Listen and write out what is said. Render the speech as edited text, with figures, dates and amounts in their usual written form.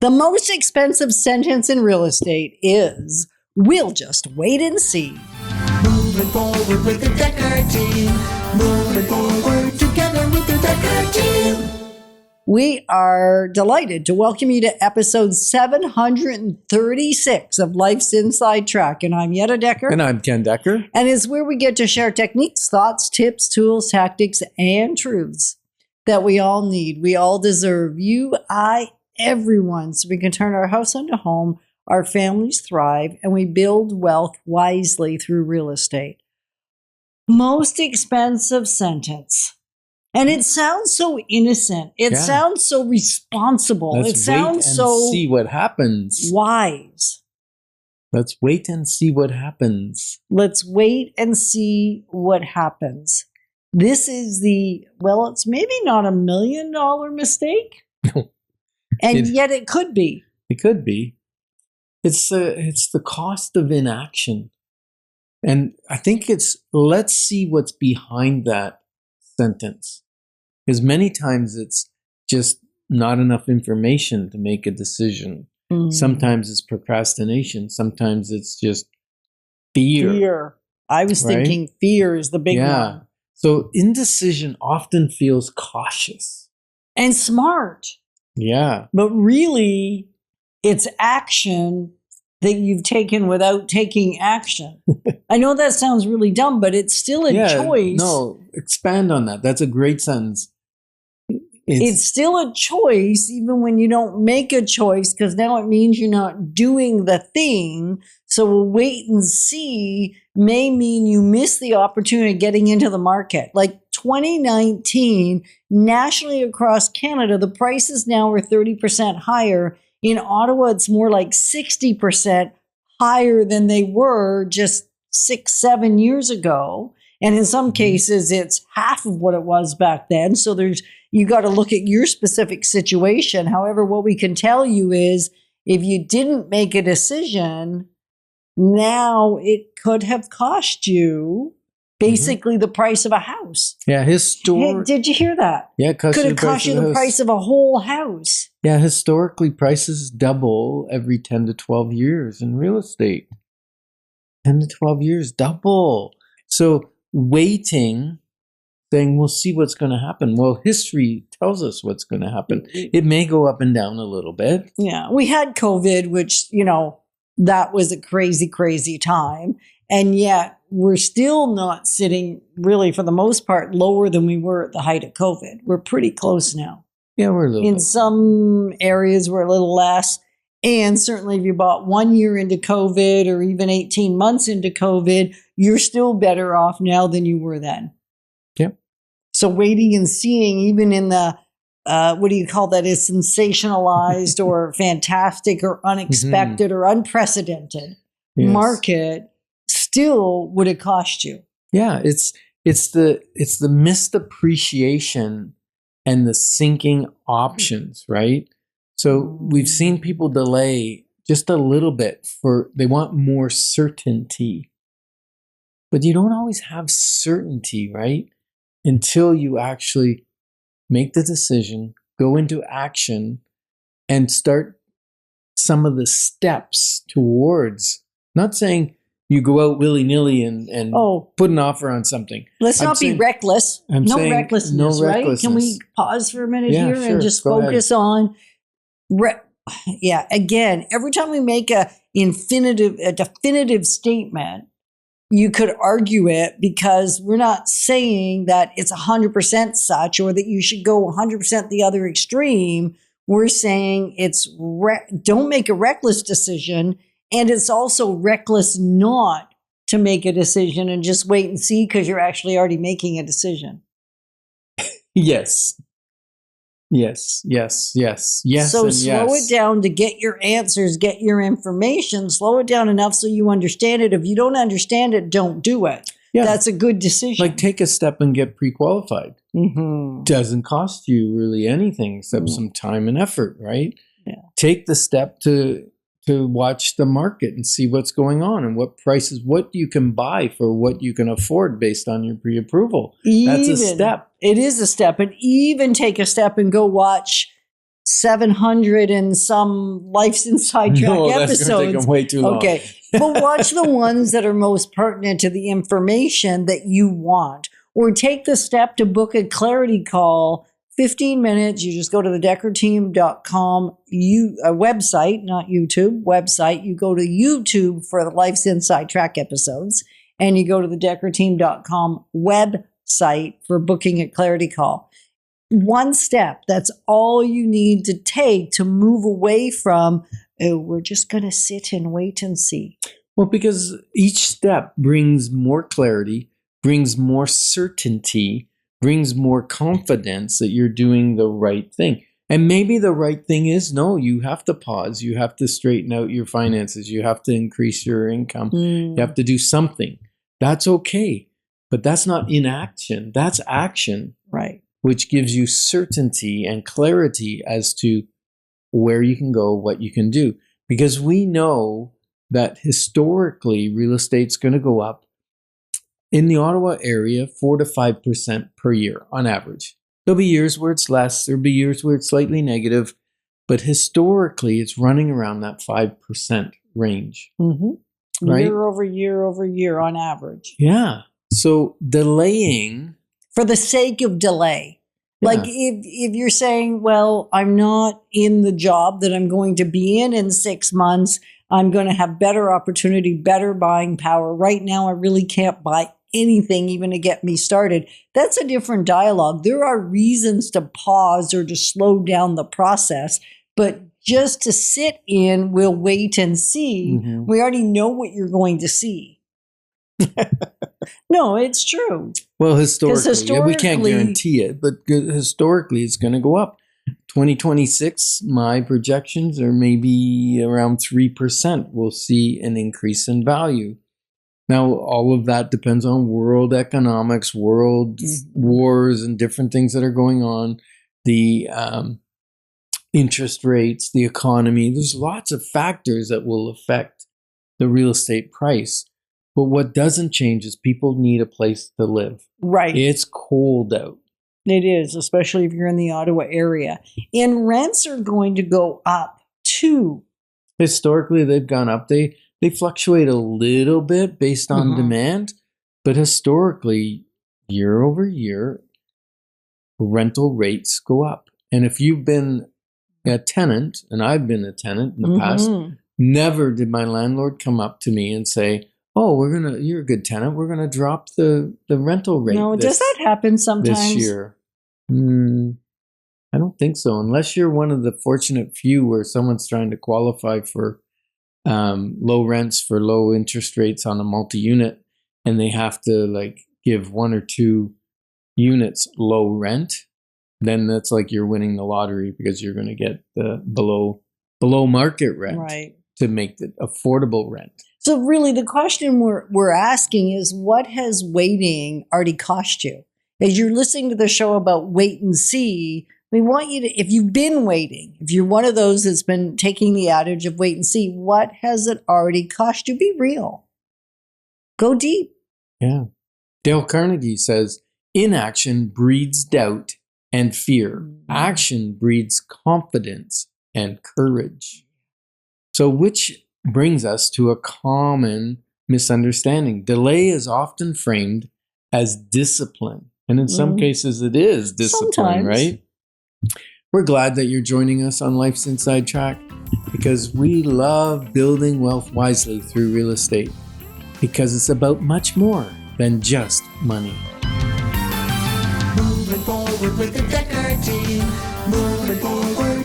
The most expensive sentence in real estate is, we'll just wait and see. Moving forward with the Dekker team. Moving forward together with the Dekker team. We are delighted to welcome you to episode 736 of Life's Inside Track. And I'm Yetta Dekker. And I'm Ken Dekker. And it's where we get to share techniques, thoughts, tips, tools, tactics, and truths that we all need. We all deserve. You, I, everyone. So we can turn our house into home, our families thrive, and we build wealth wisely through real estate. Most expensive sentence. And it sounds so innocent. It sounds so responsible. Let's it sounds so see what happens. Wise. Let's wait and see what happens. Let's wait and see what happens. This is it's maybe not $1 million mistake. And yet it could be. It could be. It's the cost of inaction. And I think let's see what's behind that sentence. Because many times it's just not enough information to make a decision. Mm. Sometimes it's procrastination. Sometimes it's just fear. I was thinking fear is the big one. So indecision often feels cautious. And smart. Yeah. But really, it's action that you've taken without taking action. I know that sounds really dumb, but it's still a choice. No, expand on that. That's a great sentence. It's still a choice, even when you don't make a choice, because now it means you're not doing the thing. So we'll wait and see may mean you miss the opportunity of getting into the market. Like 2019, nationally across Canada, the prices now are 30% higher. In Ottawa, it's more like 60% higher than they were just 6-7 years ago. And in some cases, it's half of what it was back then. So you got to look at your specific situation. However, what we can tell you is if you didn't make a decision, now it could have cost you basically the price of a house. Yeah, did you hear that? Yeah, could have cost you the price of a whole house. Yeah, historically, prices double every 10 to 12 years in real estate. 10 to 12 years, double. So waiting, saying we'll see what's going to happen. Well, history tells us what's going to happen. It may go up and down a little bit. Yeah, we had COVID, which, that was a crazy, crazy time. And yet we're still not sitting really, for the most part, lower than we were at the height of COVID. We're pretty close now. Yeah, we're a little in bit. some areas, we're a little less. And certainly if you bought 1 year into COVID or even 18 months into COVID, you're still better off now than you were then. Yep. So waiting and seeing, even in the, what do you call that, is sensationalized or fantastic or unexpected or unprecedented market, still would it cost you? Yeah, it's the missed appreciation and the sinking options, right? So we've seen people delay just a little bit they want more certainty. But you don't always have certainty, right? Until you actually make the decision, go into action, and start some of the steps towards, not saying you go out willy-nilly and put an offer on something. Let's not be reckless. No recklessness, right? Can we pause for a minute here and just focus on... again, every time we make a definitive statement, you could argue it because we're not saying that it's 100% such or that you should go 100% the other extreme. We're saying don't make a reckless decision, and it's also reckless not to make a decision and just wait and see because you're actually already making a decision. Yes. Yes. So slow it down to get your answers, get your information, slow it down enough so you understand it. If you don't understand it, don't do it. Yeah. That's a good decision. Like take a step and get pre-qualified. Mm-hmm. Doesn't cost you really anything except some time and effort, right? Yeah. Take the step to watch the market and see what's going on and what you can buy for what you can afford based on your pre-approval. That's a step. It is a step. And even take a step and go watch 700 and some Life's Inside Track No, that's episodes. going to take them way too long. Okay. But watch the ones that are most pertinent to the information that you want. Or take the step to book a clarity call, 15 minutes. You just go to the DekkerTeam.com website, not YouTube, website. You go to YouTube for the Life's Inside Track episodes, and you go to the DekkerTeam.com website for booking a clarity call. One step, that's all you need to take to move away from, oh, we're just going to sit and wait and see. Well, because each step brings more clarity, brings more certainty, brings more confidence that you're doing the right thing. And maybe the right thing is, no, you have to pause. You have to straighten out your finances. You have to increase your income. You have to do something. That's okay. But that's not inaction. That's action. Right. Which gives you certainty and clarity as to where you can go, what you can do. Because we know that historically real estate's going to go up in the Ottawa area 4 to 5% per year on average. There'll be years where it's less, there'll be years where it's slightly negative, but historically it's running around that 5% range. Mm-hmm. Right? Year over year on average. Yeah. So delaying for the sake of delay. Yeah. Like if you're saying, well, I'm not in the job that I'm going to be in 6 months, I'm going to have better opportunity, better buying power. Right now, I really can't buy anything even to get me started. That's a different dialogue. There are reasons to pause or to slow down the process, but just to sit in, we'll wait and see. Mm-hmm. We already know what you're going to see. No, it's true. Well, historically, we can't guarantee it, but historically, it's going to go up. 2026, my projections are maybe around 3%. We'll see an increase in value. Now, all of that depends on world economics, world wars, and different things that are going on. The interest rates, the economy. There's lots of factors that will affect the real estate price. But what doesn't change is people need a place to live. Right. It's cold out. It is, especially if you're in the Ottawa area. And rents are going to go up too. Historically, they've gone up. They fluctuate a little bit based on demand. But historically, year over year, rental rates go up. And if you've been a tenant, and I've been a tenant in the past, never did my landlord come up to me and say, oh, you're a good tenant. We're going to drop the rental rate. No, does that happen sometimes? This year. I don't think so. Unless you're one of the fortunate few where someone's trying to qualify for low rents for low interest rates on a multi-unit, and they have to give 1 or 2 units low rent, then that's like you're winning the lottery because you're going to get the below market rent to make the affordable rent. So really the question we're asking is, what has waiting already cost you? As you're listening to the show about wait and see, we want you to, if you've been waiting, if you're one of those that's been taking the adage of wait and see, what has it already cost you? Be real. Go deep. Yeah. Dale Carnegie says, inaction breeds doubt and fear. Action breeds confidence and courage. So which brings us to a common misunderstanding. Delay is often framed as discipline. And in some cases, it is discipline, sometimes. Right? We're glad that you're joining us on Life's Inside Track because we love building wealth wisely through real estate because it's about much more than just money. Moving forward with the Dekker team. Moving forward